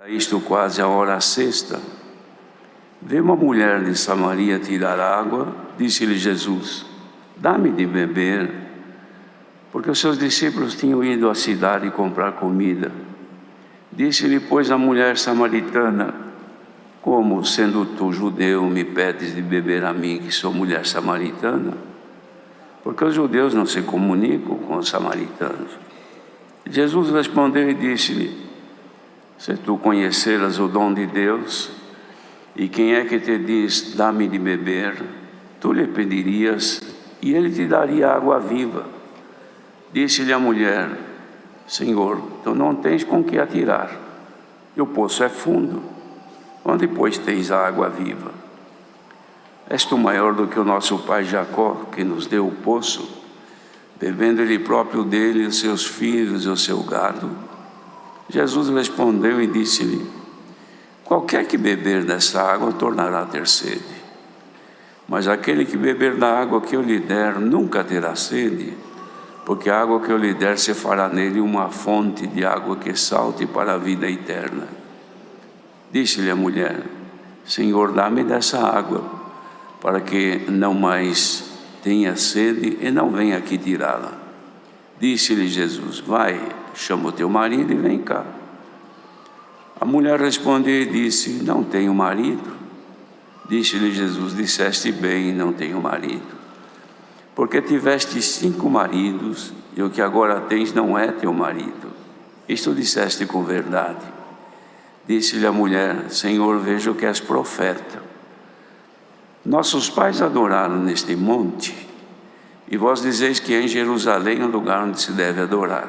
Isto quase a hora sexta, veio uma mulher de Samaria tirar água. Disse-lhe Jesus: dá-me de beber, porque os seus discípulos tinham ido à cidade comprar comida. Disse-lhe, pois, a mulher samaritana: como, sendo tu judeu, me pedes de beber a mim, que sou mulher samaritana? Porque os judeus não se comunicam com os samaritanos. Jesus respondeu e disse-lhe: se tu conheceras o dom de Deus, e quem é que te diz, dá-me de beber, tu lhe pedirias, e ele te daria água viva. Disse-lhe a mulher: Senhor, tu não tens com que atirar, e o poço é fundo. Onde, pois, tens a água viva? És tu maior do que o nosso pai Jacó, que nos deu o poço, bebendo ele próprio dele, os seus filhos e o seu gado? Jesus respondeu e disse-lhe: qualquer que beber dessa água tornará a ter sede, mas aquele que beber da água que eu lhe der nunca terá sede, porque a água que eu lhe der se fará nele uma fonte de água que salte para a vida eterna. Disse-lhe a mulher: Senhor, dá-me dessa água, para que não mais tenha sede e não venha aqui tirá-la. Disse-lhe Jesus: vai, chama o teu marido e vem cá. A mulher respondeu e disse: não tenho marido. Disse-lhe Jesus: disseste bem, não tenho marido, porque tiveste 5 maridos, e o que agora tens não é teu marido. Isto disseste com verdade. Disse-lhe a mulher: Senhor, vejo que és profeta. Nossos pais adoraram neste monte, e vós dizeis que em Jerusalém é o lugar onde se deve adorar.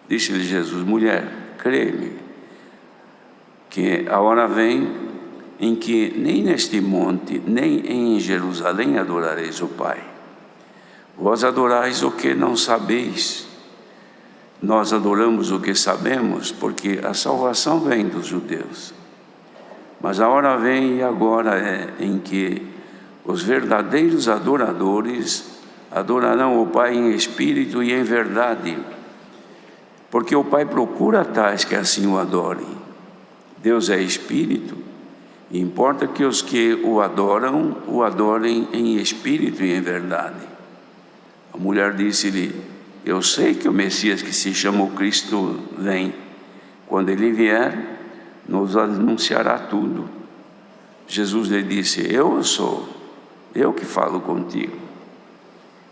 Disse-lhe Jesus: mulher, crê-me, que a hora vem em que nem neste monte, nem em Jerusalém adorareis o Pai. Vós adorais o que não sabeis. Nós adoramos o que sabemos, porque a salvação vem dos judeus. Mas a hora vem, e agora é, em que os verdadeiros adoradores adorarão o Pai em espírito e em verdade, porque o Pai procura tais que assim o adorem. Deus é espírito, e importa que os que o adorem em espírito e em verdade. A mulher disse-lhe: eu sei que o Messias, que se chama o Cristo, vem. Quando ele vier, nos anunciará tudo. Jesus lhe disse: eu sou, eu que falo contigo.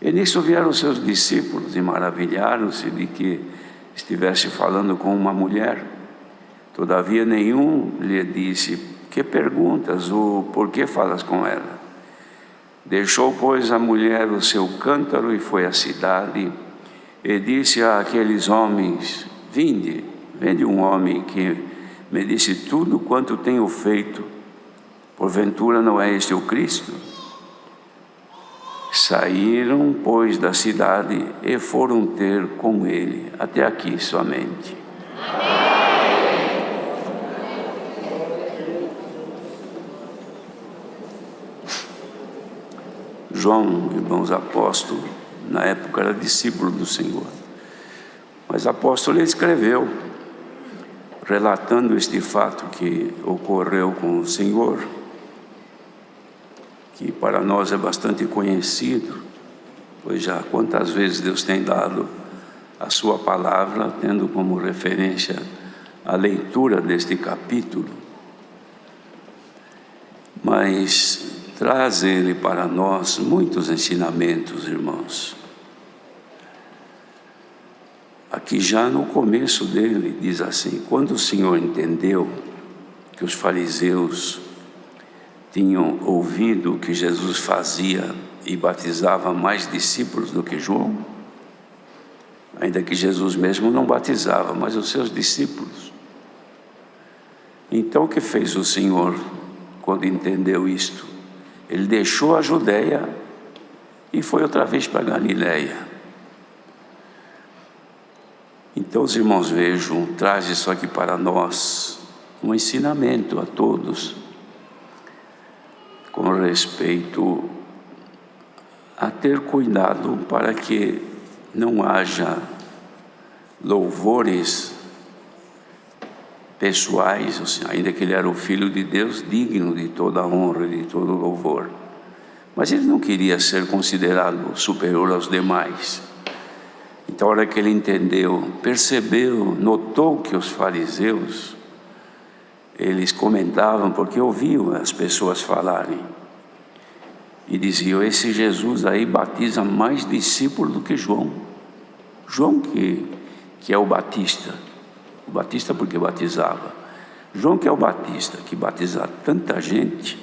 E nisso vieram os seus discípulos e maravilharam-se de que estivesse falando com uma mulher. Todavia nenhum lhe disse: que perguntas ou por que falas com ela? Deixou, pois, a mulher o seu cântaro e foi à cidade, e disse àqueles homens: vinde um homem que me disse tudo quanto tenho feito. Porventura não é este o Cristo? Saíram, pois, da cidade e foram ter com ele. Até aqui somente. João, irmãos apóstolo, na época era discípulo do Senhor, mas apóstolo ele escreveu, relatando este fato que ocorreu com o Senhor, que para nós é bastante conhecido, pois já quantas vezes Deus tem dado a sua palavra, tendo como referência a leitura deste capítulo, mas traz ele para nós muitos ensinamentos, irmãos. Aqui já no começo dele diz assim: quando o Senhor entendeu que os fariseus tinham ouvido que Jesus fazia e batizava mais discípulos do que João, ainda que Jesus mesmo não batizava, mas os seus discípulos. Então o que fez o Senhor quando entendeu isto? Ele deixou a Judeia e foi outra vez para Galiléia. Então os irmãos vejam, traz isso aqui para nós, um ensinamento a todos, com respeito a ter cuidado para que não haja louvores pessoais, ainda que ele era o Filho de Deus, digno de toda honra e de todo louvor. Mas ele não queria ser considerado superior aos demais. Então, a hora que ele entendeu, percebeu, notou que os fariseus, eles comentavam, porque ouviam as pessoas falarem, e diziam: esse Jesus aí batiza mais discípulos do que João. João que é o Batista porque batizava. João que é o Batista, que batizava tanta gente,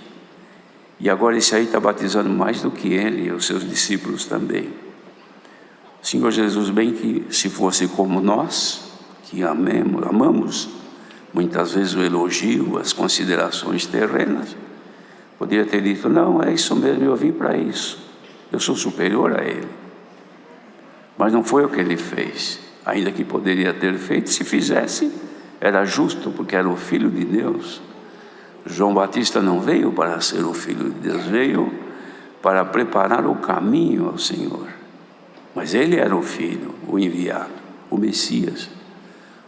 e agora esse aí está batizando mais do que ele e os seus discípulos também. O Senhor Jesus, bem que se fosse como nós, que amamos muitas vezes o elogio, as considerações terrenas, poderia ter dito: não, é isso mesmo, eu vim para isso, eu sou superior a ele. Mas não foi o que ele fez, ainda que poderia ter feito. Se fizesse, era justo, porque era o Filho de Deus. João Batista não veio para ser o Filho de Deus, veio para preparar o caminho ao Senhor. Mas ele era o Filho, o enviado, o Messias,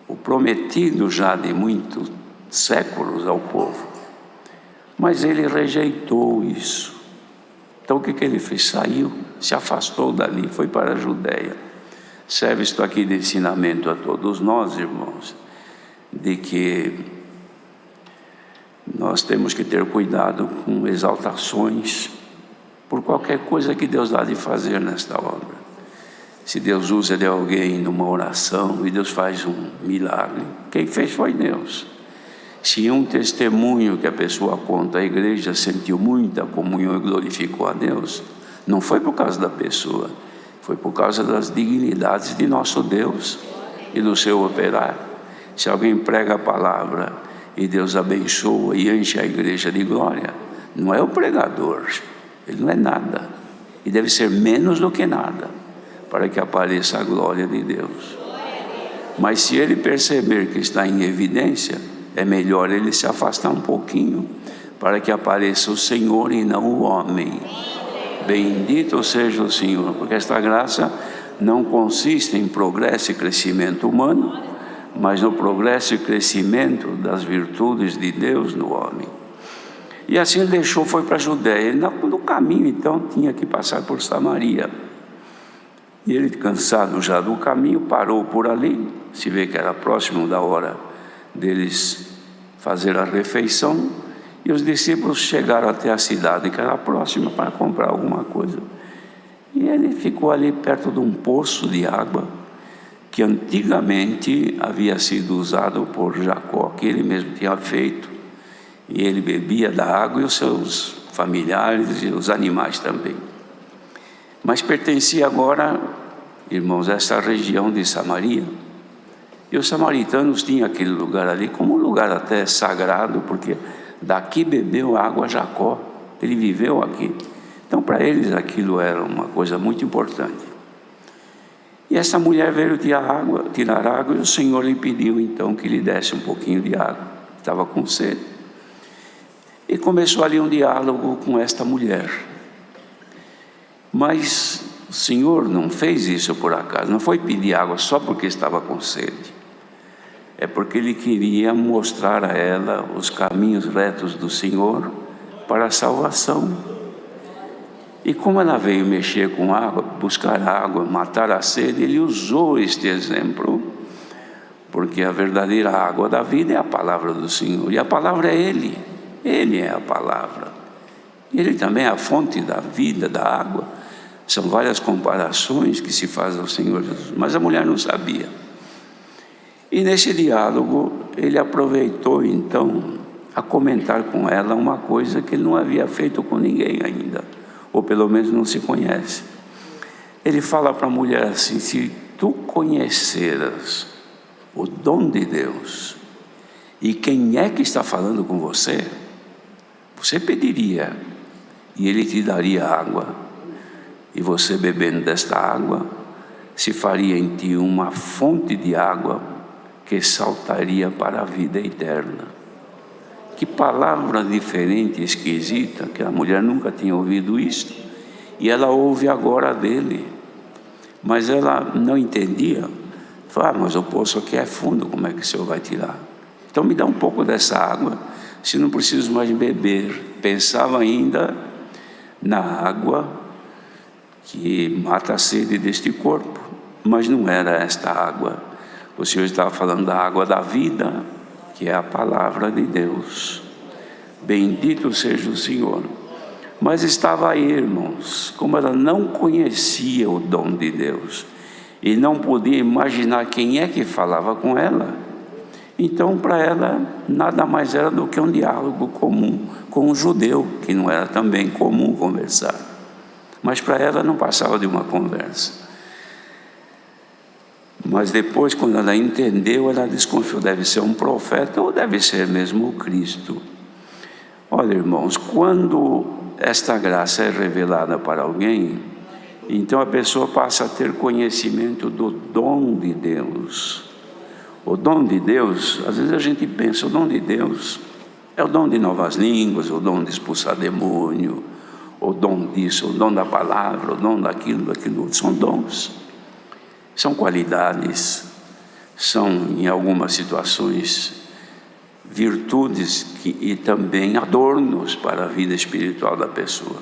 o prometido já de muitos séculos ao povo. Mas ele rejeitou isso. Então o que ele fez? Saiu, se afastou dali, foi para a Judeia. Serve isto aqui de ensinamento a todos nós, irmãos, de que nós temos que ter cuidado com exaltações por qualquer coisa que Deus há de fazer nesta obra. Se Deus usa de alguém numa oração e Deus faz um milagre, quem fez foi Deus. Se um testemunho que a pessoa conta, a igreja sentiu muita comunhão e glorificou a Deus, não foi por causa da pessoa, foi por causa das dignidades de nosso Deus e do seu operar. Se alguém prega a palavra e Deus abençoa e enche a igreja de glória, não é o pregador, ele não é nada, e deve ser menos do que nada, para que apareça a glória de Deus. Mas se ele perceber que está em evidência, é melhor ele se afastar um pouquinho, para que apareça o Senhor e não o homem. Bendito seja o Senhor, porque esta graça não consiste em progresso e crescimento humano, mas no progresso e crescimento das virtudes de Deus no homem. E assim ele deixou, foi para a Judeia. No caminho, então, tinha que passar por Samaria. E ele, cansado já do caminho, parou por ali. Se vê que era próximo da hora deles fazer a refeição, e os discípulos chegaram até a cidade que era próxima para comprar alguma coisa. E ele ficou ali perto de um poço de água que antigamente havia sido usado por Jacó, que ele mesmo tinha feito, e ele bebia da água e os seus familiares e os animais também. Mas pertencia agora, irmãos, a essa região de Samaria. E os samaritanos tinham aquele lugar ali como um lugar até sagrado, porque daqui bebeu água Jacó, ele viveu aqui. Então para eles aquilo era uma coisa muito importante. E essa mulher veio tirar água, e o Senhor lhe pediu então que lhe desse um pouquinho de água. Estava com sede. E começou ali um diálogo com esta mulher. Mas o Senhor não fez isso por acaso, não foi pedir água só porque estava com sede. É porque Ele queria mostrar a ela os caminhos retos do Senhor para a salvação. E como ela veio mexer com água, buscar água, matar a sede, Ele usou este exemplo, porque a verdadeira água da vida é a palavra do Senhor, e a palavra é Ele é a palavra. E Ele também é a fonte da vida, da água. São várias comparações que se faz ao Senhor Jesus, mas a mulher não sabia. E nesse diálogo, ele aproveitou então a comentar com ela uma coisa que ele não havia feito com ninguém ainda, ou pelo menos não se conhece. Ele fala para a mulher assim: se tu conheceras o dom de Deus e quem é que está falando com você, você pediria e Ele te daria água, e você bebendo desta água, se faria em ti uma fonte de água que saltaria para a vida eterna. Que palavra diferente e esquisita, que a mulher nunca tinha ouvido isto, e ela ouve agora dele, mas ela não entendia. Fala: mas o poço aqui é fundo, como é que o Senhor vai tirar? Então me dá um pouco dessa água, se não preciso mais beber. Pensava ainda na água que mata a sede deste corpo, mas não era esta água. O Senhor estava falando da água da vida, que é a palavra de Deus. Bendito seja o Senhor. Mas estava aí, irmãos, como ela não conhecia o dom de Deus e não podia imaginar quem é que falava com ela, então para ela nada mais era do que um diálogo comum com um judeu, que não era também comum conversar, mas para ela não passava de uma conversa. Mas depois, quando ela entendeu, ela desconfiou: deve ser um profeta ou deve ser mesmo o Cristo. Olha, irmãos, quando esta graça é revelada para alguém, então a pessoa passa a ter conhecimento do dom de Deus. O dom de Deus, às vezes a gente pensa, o dom de Deus é o dom de novas línguas, o dom de expulsar demônio, o dom disso, o dom da palavra, o dom daquilo outro. São dons, são qualidades, são em algumas situações virtudes e também adornos para a vida espiritual da pessoa.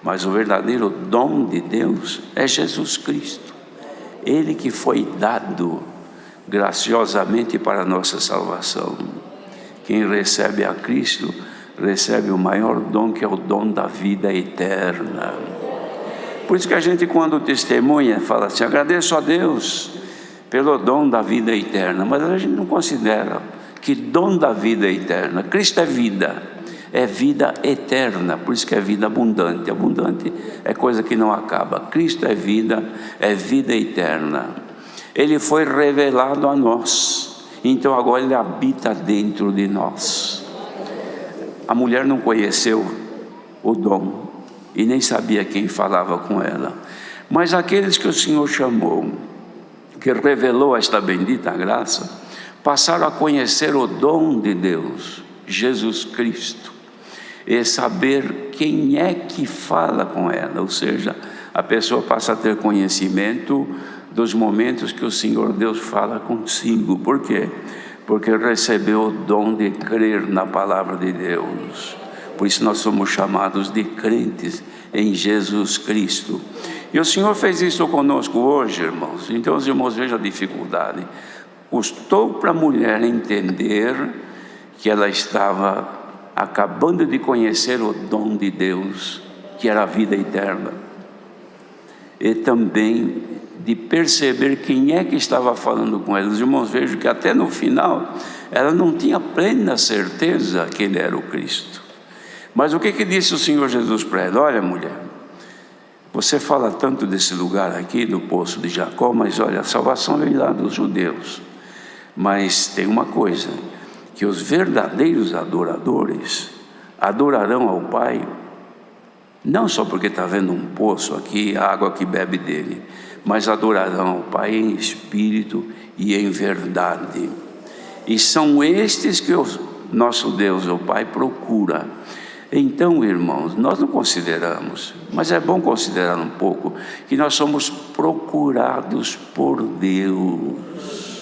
Mas o verdadeiro dom de Deus é Jesus Cristo, Ele que foi dado graciosamente para a nossa salvação. Quem recebe a Cristo recebe o maior dom, que é o dom da vida eterna. Por isso que a gente, quando testemunha, fala assim: agradeço a Deus pelo dom da vida eterna, mas a gente não considera que dom da vida eterna, Cristo é vida eterna, por isso que é vida abundante. Abundante é coisa que não acaba. Cristo é vida eterna. Ele foi revelado a nós, então agora Ele habita dentro de nós. A mulher não conheceu o dom e nem sabia quem falava com ela, mas aqueles que o Senhor chamou, que revelou esta bendita graça, passaram a conhecer o dom de Deus, Jesus Cristo, e saber quem é que fala com ela. Ou seja, a pessoa passa a ter conhecimento dos momentos que o Senhor Deus fala consigo. Por quê? Porque recebeu o dom de crer na palavra de Deus. Por isso nós somos chamados de crentes em Jesus Cristo. E o Senhor fez isso conosco hoje, irmãos. Então os irmãos vejam a dificuldade. Custou para a mulher entender que ela estava acabando de conhecer o dom de Deus, que era a vida eterna, e também de perceber quem é que estava falando com ela. Os irmãos vejam que até no final ela não tinha plena certeza que Ele era o Cristo. Mas o que disse o Senhor Jesus para ela? Olha, mulher, você fala tanto desse lugar aqui, do poço de Jacó, mas olha, a salvação vem lá dos judeus. Mas tem uma coisa, que os verdadeiros adoradores adorarão ao Pai, não só porque está vendo um poço aqui, a água que bebe dele, mas adorarão ao Pai em espírito e em verdade. E são estes que o nosso Deus, o Pai, procura. Então, irmãos, nós não consideramos, mas é bom considerar um pouco, que nós somos procurados por Deus.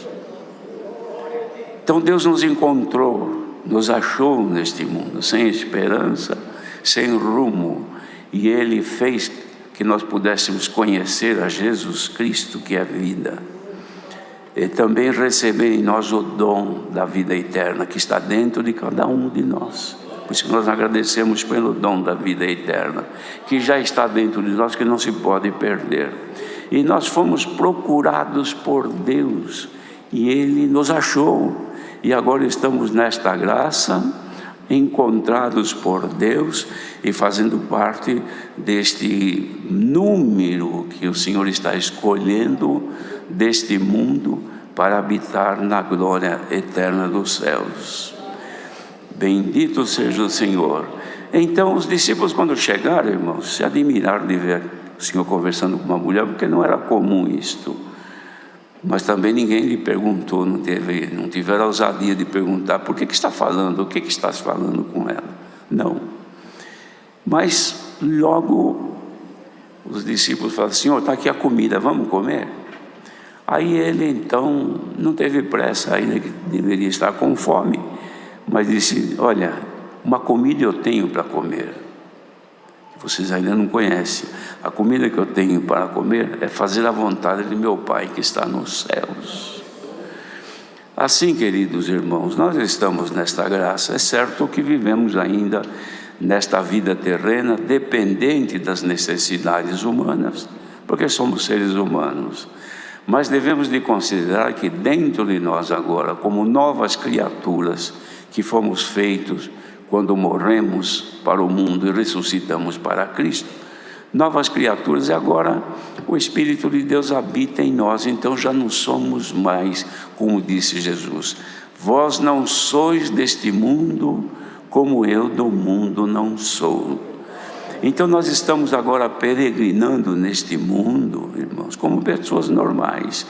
Então Deus nos encontrou, nos achou neste mundo, sem esperança, sem rumo, e Ele fez que nós pudéssemos conhecer a Jesus Cristo, que é a vida, e também receber em nós o dom da vida eterna, que está dentro de cada um de nós. Por isso que nós agradecemos pelo dom da vida eterna, que já está dentro de nós, que não se pode perder. E nós fomos procurados por Deus, e Ele nos achou, e agora estamos nesta graça, encontrados por Deus e fazendo parte deste número que o Senhor está escolhendo deste mundo para habitar na glória eterna dos céus. Bendito seja o Senhor. Então os discípulos, quando chegaram, irmãos, se admiraram de ver o Senhor conversando com uma mulher, porque não era comum isto. Mas também ninguém lhe perguntou, não tiveram a ousadia de perguntar: por que está falando, o que estás falando com ela? Não. Mas logo os discípulos falaram: Senhor, está aqui a comida, vamos comer? Aí ele então não teve pressa, ainda que deveria estar com fome, mas disse: olha, uma comida eu tenho para comer, vocês ainda não conhecem. A comida que eu tenho para comer é fazer a vontade de meu Pai que está nos céus. Assim, queridos irmãos, nós estamos nesta graça. É certo que vivemos ainda nesta vida terrena dependente das necessidades humanas, porque somos seres humanos. Mas devemos de considerar que dentro de nós agora, como novas criaturas que fomos feitos quando morremos para o mundo e ressuscitamos para Cristo, novas criaturas, e agora o Espírito de Deus habita em nós. Então já não somos mais, como disse Jesus: vós não sois deste mundo, como eu do mundo não sou. Então nós estamos agora peregrinando neste mundo, irmãos, como pessoas normais,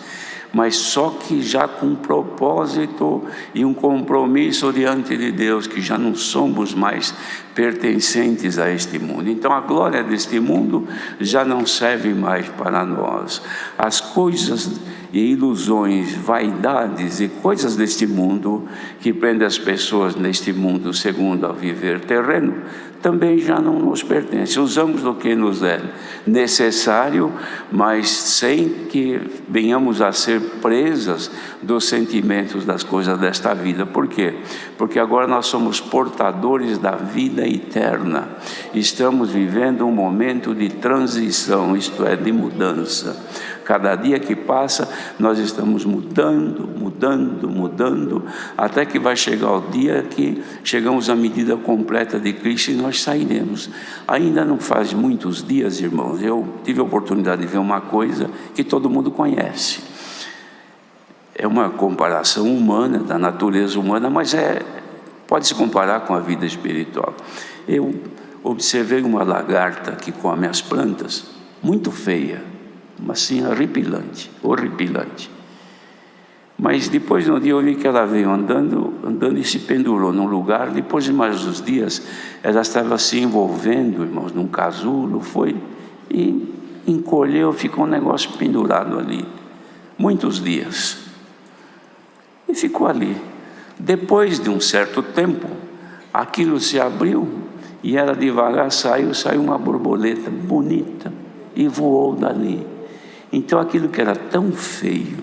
mas só que já com um propósito e um compromisso diante de Deus, que já não somos mais pertencentes a este mundo. Então a glória deste mundo já não serve mais para nós. As coisas e ilusões, vaidades e coisas deste mundo que prendem as pessoas neste mundo segundo a viver terreno, também já não nos pertence. Usamos o que nos é necessário, mas sem que venhamos a ser presas dos sentimentos das coisas desta vida. Por quê? Porque agora nós somos portadores da vida eterna. Estamos vivendo um momento de transição, isto é, de mudança. Cada dia que passa, nós estamos mudando, até que vai chegar o dia que chegamos à medida completa de Cristo e nós sairemos. Ainda não faz muitos dias, irmãos, eu tive a oportunidade de ver uma coisa que todo mundo conhece. É uma comparação humana, da natureza humana, mas pode se comparar com a vida espiritual. Eu observei uma lagarta que come as plantas, muito feia, mas assim horripilante. Mas depois de um dia eu vi que ela veio andando e se pendurou num lugar. Depois de mais uns dias, ela estava se envolvendo, irmãos, num casulo, e encolheu, ficou um negócio pendurado ali, muitos dias, e ficou ali. Depois de um certo tempo, aquilo se abriu, e ela devagar saiu uma borboleta bonita, e voou dali. Então aquilo que era tão feio,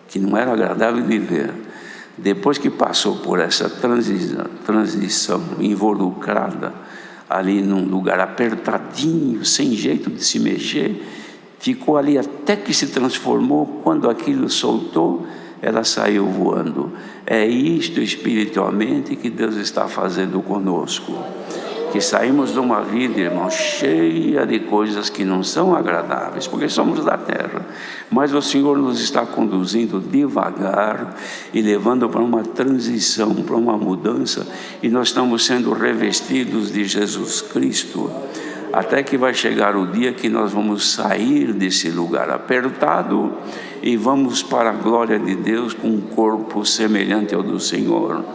que não era agradável de ver, depois que passou por essa transição involucrada, ali num lugar apertadinho, sem jeito de se mexer, ficou ali até que se transformou. Quando aquilo soltou, ela saiu voando. É isto espiritualmente que Deus está fazendo conosco. Que saímos de uma vida, irmão, cheia de coisas que não são agradáveis, porque somos da terra, mas o Senhor nos está conduzindo devagar e levando para uma transição, para uma mudança, e nós estamos sendo revestidos de Jesus Cristo, até que vai chegar o dia que nós vamos sair desse lugar apertado e vamos para a glória de Deus com um corpo semelhante ao do Senhor.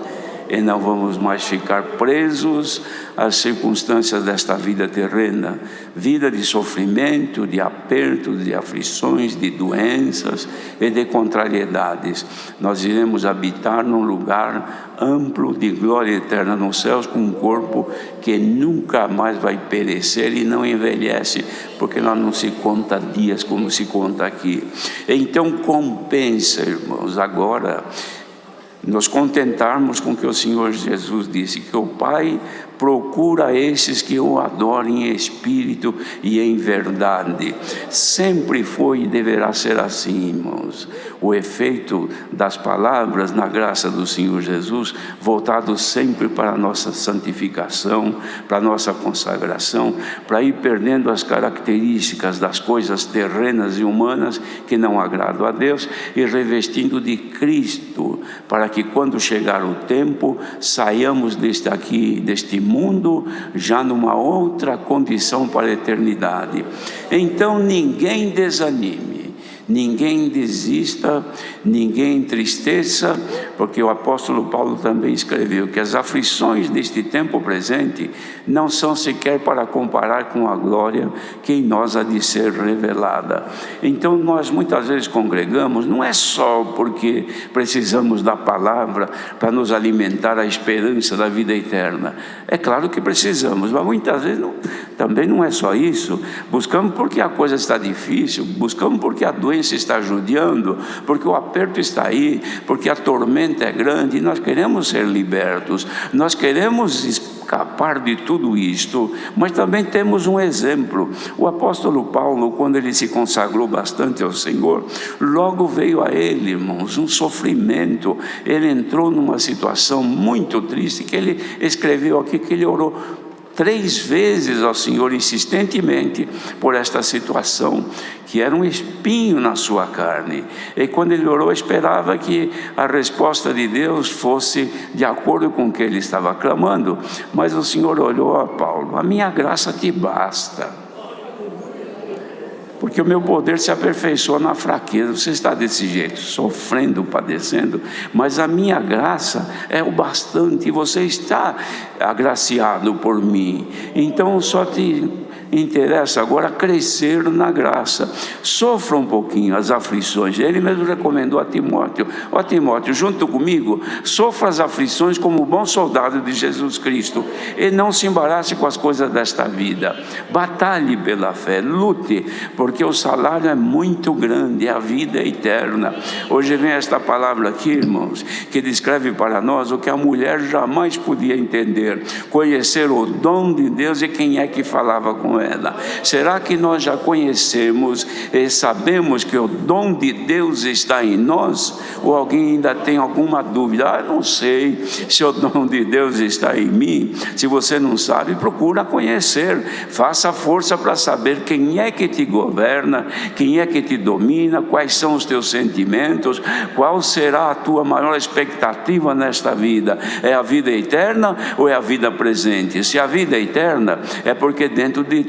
E não vamos mais ficar presos às circunstâncias desta vida terrena, vida de sofrimento, de aperto, de aflições, de doenças e de contrariedades. Nós iremos habitar num lugar amplo de glória eterna nos céus, com um corpo que nunca mais vai perecer e não envelhece, porque lá não se conta dias como se conta aqui. Então compensa, irmãos, agora nos contentarmos com o que o Senhor Jesus disse, que o Pai procura esses que o adorem em espírito e em verdade. Sempre foi e deverá ser assim, irmãos. O efeito das palavras na graça do Senhor Jesus, voltado sempre para a nossa santificação, para a nossa consagração, para ir perdendo as características das coisas terrenas e humanas que não agradam a Deus e revestindo de Cristo, para que quando chegar o tempo, saiamos deste mundo já numa outra condição para a eternidade. Então ninguém desanime, ninguém desista, ninguém entristeça, porque o apóstolo Paulo também escreveu que as aflições deste tempo presente não são sequer para comparar com a glória que em nós há de ser revelada. Então nós muitas vezes congregamos, não é só porque precisamos da palavra para nos alimentar a esperança da vida eterna. É claro que precisamos, mas muitas vezes também não é só isso. Buscamos porque a coisa está difícil, buscamos porque a doença está judiando, porque o aperto está aí, porque a tormenta é grande, e nós queremos ser libertos, nós queremos escapar de tudo isto, mas também temos um exemplo. O apóstolo Paulo, quando ele se consagrou bastante ao Senhor, logo veio a ele, irmãos, um sofrimento. Ele entrou numa situação muito triste, que ele escreveu aqui, que ele orou 3 vezes ao Senhor insistentemente por esta situação, que era um espinho na sua carne. E quando ele orou, esperava que a resposta de Deus fosse de acordo com o que ele estava clamando. Mas o Senhor olhou a Paulo: a minha graça te basta, porque o meu poder se aperfeiçoa na fraqueza. Você está desse jeito, sofrendo, padecendo, mas a minha graça é o bastante, e você está agraciado por mim. Então só te interessa agora crescer na graça. Sofra um pouquinho as aflições. Ele mesmo recomendou a Timóteo: ó Timóteo, junto comigo, sofra as aflições como bom soldado de Jesus Cristo, e não se embarace com as coisas desta vida. Batalhe pela fé, lute, porque o salário é muito grande, é a vida eterna. Hoje vem esta palavra aqui, irmãos, que descreve para nós o que a mulher jamais podia entender: conhecer o dom de Deus e quem é que falava com ela. Será que nós já conhecemos e sabemos que o dom de Deus está em nós? Ou alguém ainda tem alguma dúvida? Não sei se o dom de Deus está em mim. Se você não sabe, procura conhecer, faça força para saber quem é que te governa, quem é que te domina, quais são os teus sentimentos, qual será a tua maior expectativa nesta vida. É a vida eterna ou é a vida presente? Se a vida é eterna, é porque dentro de ti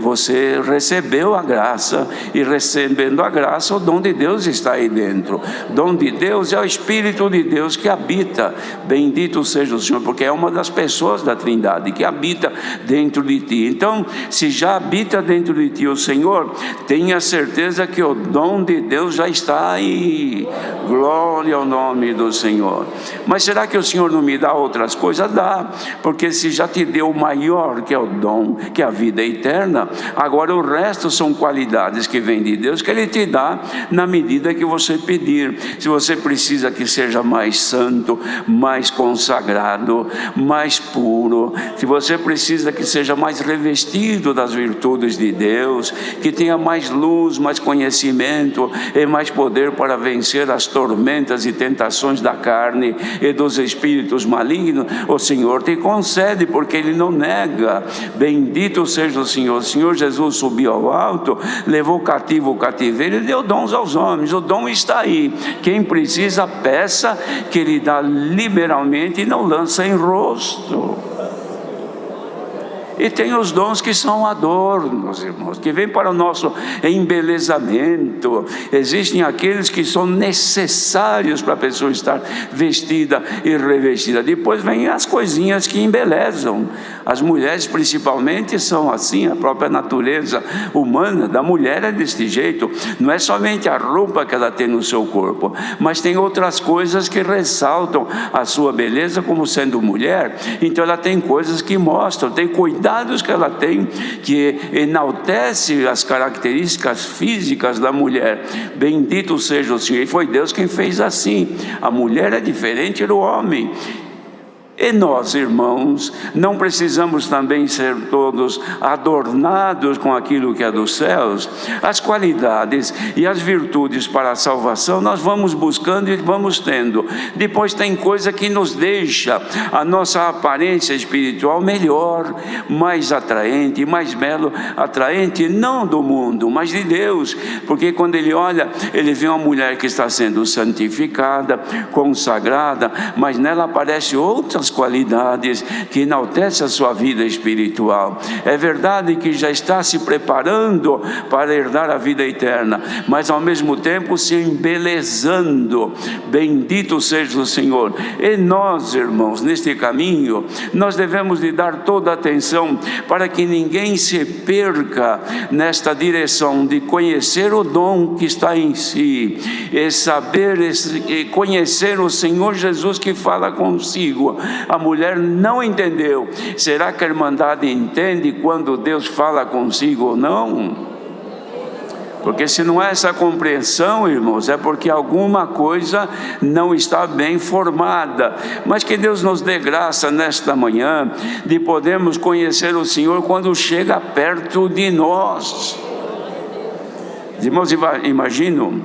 você recebeu a graça, e recebendo a graça, o dom de Deus está aí dentro. Dom de Deus é o Espírito de Deus que habita. Bendito seja o Senhor, porque é uma das pessoas da Trindade que habita dentro de ti. Então, se já habita dentro de ti o Senhor, tenha certeza que o dom de Deus já está aí. Glória ao nome do Senhor. Mas será que o Senhor não me dá outras coisas? Dá, porque se já te deu o maior, que é o dom, que é a vida eterna, agora o resto são qualidades que vêm de Deus, que Ele te dá na medida que você pedir. Se você precisa que seja mais santo, mais consagrado, mais puro, se você precisa que seja mais revestido das virtudes de Deus, que tenha mais luz, mais conhecimento e mais poder para vencer as tormentas e tentações da carne e dos espíritos malignos, o Senhor te concede, porque Ele não nega. Bendito seja o Senhor. O Senhor Jesus subiu ao alto, levou cativo o cativeiro e deu dons aos homens. O dom está aí. Quem precisa, peça, que Ele dá liberalmente e não lança em rosto. E tem os dons que são adornos, irmãos, que vêm para o nosso embelezamento. Existem aqueles que são necessários para a pessoa estar vestida e revestida. Depois vem as coisinhas que embelezam. As mulheres principalmente são assim, a própria natureza humana da mulher é deste jeito. Não é somente a roupa que ela tem no seu corpo, mas tem outras coisas que ressaltam a sua beleza como sendo mulher. Então ela tem coisas que mostram, tem cuidados que ela tem, que enaltece as características físicas da mulher. Bendito seja o Senhor. E foi Deus quem fez assim. A mulher é diferente do homem. E nós, irmãos, não precisamos também ser todos adornados com aquilo que é dos céus. As qualidades e as virtudes para a salvação nós vamos buscando e vamos tendo. Depois tem coisa que nos deixa a nossa aparência espiritual melhor, mais atraente, mais belo, atraente não do mundo, mas de Deus. Porque quando Ele olha, Ele vê uma mulher que está sendo santificada, consagrada, mas nela aparecem outras boas qualidades, que enaltece a sua vida espiritual. É verdade que já está se preparando para herdar a vida eterna, mas ao mesmo tempo se embelezando. Bendito seja o Senhor. E nós, irmãos, neste caminho, nós devemos de dar toda a atenção para que ninguém se perca nesta direção de conhecer o dom que está em si, e saber e conhecer o Senhor Jesus que fala consigo. A mulher não entendeu. Será que a Irmandade entende quando Deus fala consigo ou não? Porque se não há essa compreensão, irmãos, é porque alguma coisa não está bem formada. Mas que Deus nos dê graça nesta manhã de podermos conhecer o Senhor quando chega perto de nós. Irmãos, imagino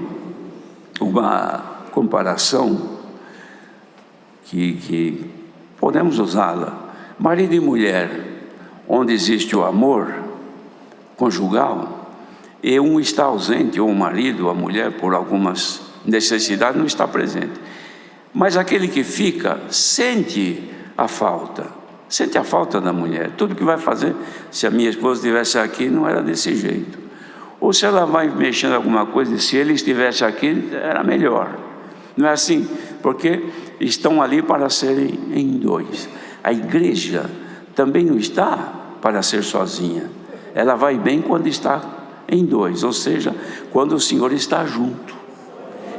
uma comparação que podemos usá-la. Marido e mulher, onde existe o amor conjugal, e um está ausente, ou o marido, ou a mulher, por algumas necessidades, não está presente. Mas aquele que fica, sente a falta da mulher. Tudo que vai fazer, se a minha esposa estivesse aqui, não era desse jeito. Ou se ela vai mexendo em alguma coisa, se ele estivesse aqui, era melhor. Não é assim? Porque estão ali para serem em dois. A igreja também não está para ser sozinha. Ela vai bem quando está em dois, ou seja, quando o Senhor está junto.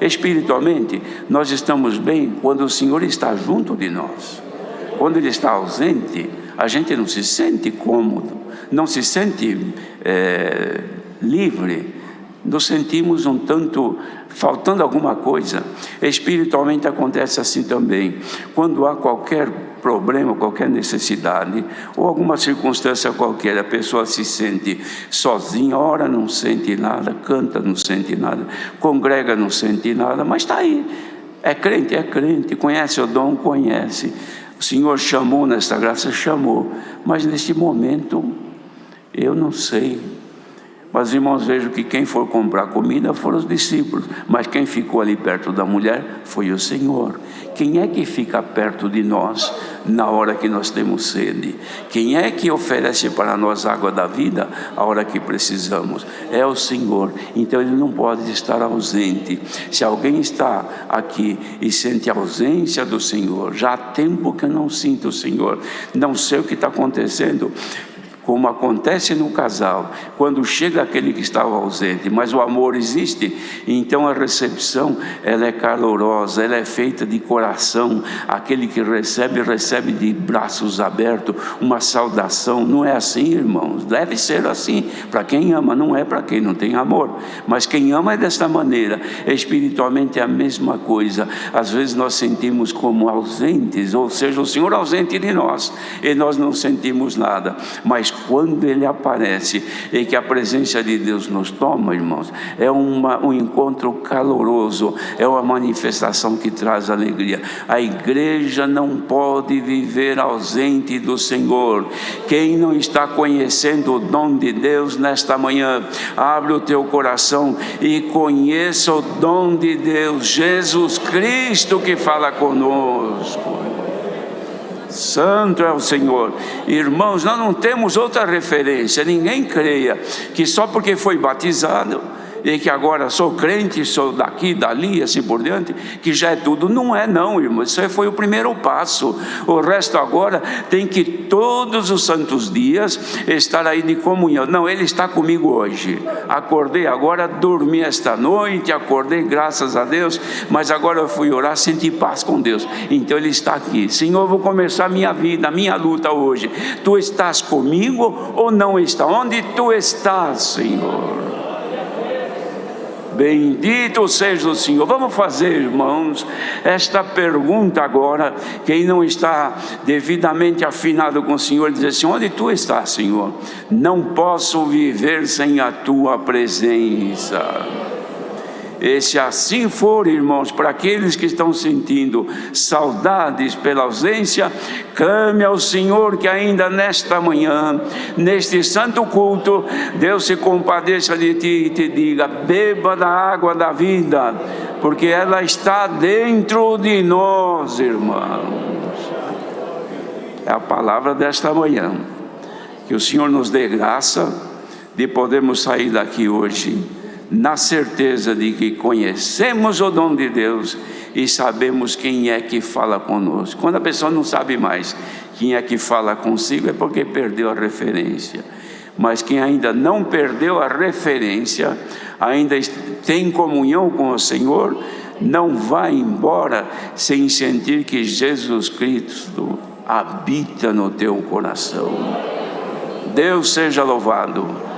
Espiritualmente, nós estamos bem quando o Senhor está junto de nós. Quando Ele está ausente, a gente não se sente cômodo, não se sente livre, nos sentimos um tanto faltando alguma coisa. Espiritualmente acontece assim também. Quando há qualquer problema, qualquer necessidade ou alguma circunstância qualquer, a pessoa se sente sozinha, ora não sente nada, canta não sente nada, congrega não sente nada, mas está aí. É crente, conhece o dom, conhece. O Senhor chamou nesta graça, chamou, mas neste momento eu não sei. Mas, irmãos, vejam que quem for comprar comida foram os discípulos, mas quem ficou ali perto da mulher foi o Senhor. Quem é que fica perto de nós na hora que nós temos sede? Quem é que oferece para nós água da vida a hora que precisamos? É o Senhor. Então Ele não pode estar ausente. Se alguém está aqui e sente a ausência do Senhor, já há tempo que eu não sinto o Senhor, não sei o que está acontecendo, como acontece no casal, quando chega aquele que estava ausente, mas o amor existe, então a recepção, ela é calorosa, ela é feita de coração. Aquele que recebe de braços abertos, uma saudação. Não é assim, irmãos? Deve ser assim, para quem ama, não é para quem não tem amor, mas quem ama é desta maneira. Espiritualmente é a mesma coisa. Às vezes nós sentimos como ausentes, ou seja, o Senhor ausente de nós, e nós não sentimos nada, mas quando Ele aparece e que a presença de Deus nos toma, irmãos, é um encontro caloroso, é uma manifestação que traz alegria. A igreja não pode viver ausente do Senhor. Quem não está conhecendo o dom de Deus nesta manhã, abre o teu coração e conheça o dom de Deus, Jesus Cristo que fala conosco. Santo é o Senhor. Irmãos, nós não temos outra referência. Ninguém creia que só porque foi batizado e que agora sou crente, sou daqui, dali, assim por diante, que já é tudo. Não é não, irmão. Isso foi o primeiro passo. O resto agora tem que todos os santos dias estar aí de comunhão. Não, Ele está comigo hoje. Acordei agora, dormi esta noite, acordei, graças a Deus, mas agora eu fui orar, senti paz com Deus. Então Ele está aqui. Senhor, eu vou começar a minha vida, a minha luta hoje. Tu estás comigo ou não está? Onde Tu estás, Senhor? Bendito seja o Senhor. Vamos fazer, irmãos, esta pergunta agora. Quem não está devidamente afinado com o Senhor, diz assim: onde Tu estás, Senhor? Não posso viver sem a Tua presença. E se assim for, irmãos, para aqueles que estão sentindo saudades pela ausência, clame ao Senhor que ainda nesta manhã, neste santo culto, Deus se compadeça de ti e te diga: beba da água da vida, porque ela está dentro de nós, irmãos. É a palavra desta manhã. Que o Senhor nos dê graça de podermos sair daqui hoje na certeza de que conhecemos o dom de Deus e sabemos quem é que fala conosco. Quando a pessoa não sabe mais quem é que fala consigo, é porque perdeu a referência. Mas quem ainda não perdeu a referência, ainda tem comunhão com o Senhor, não vai embora sem sentir que Jesus Cristo habita no teu coração. Deus seja louvado.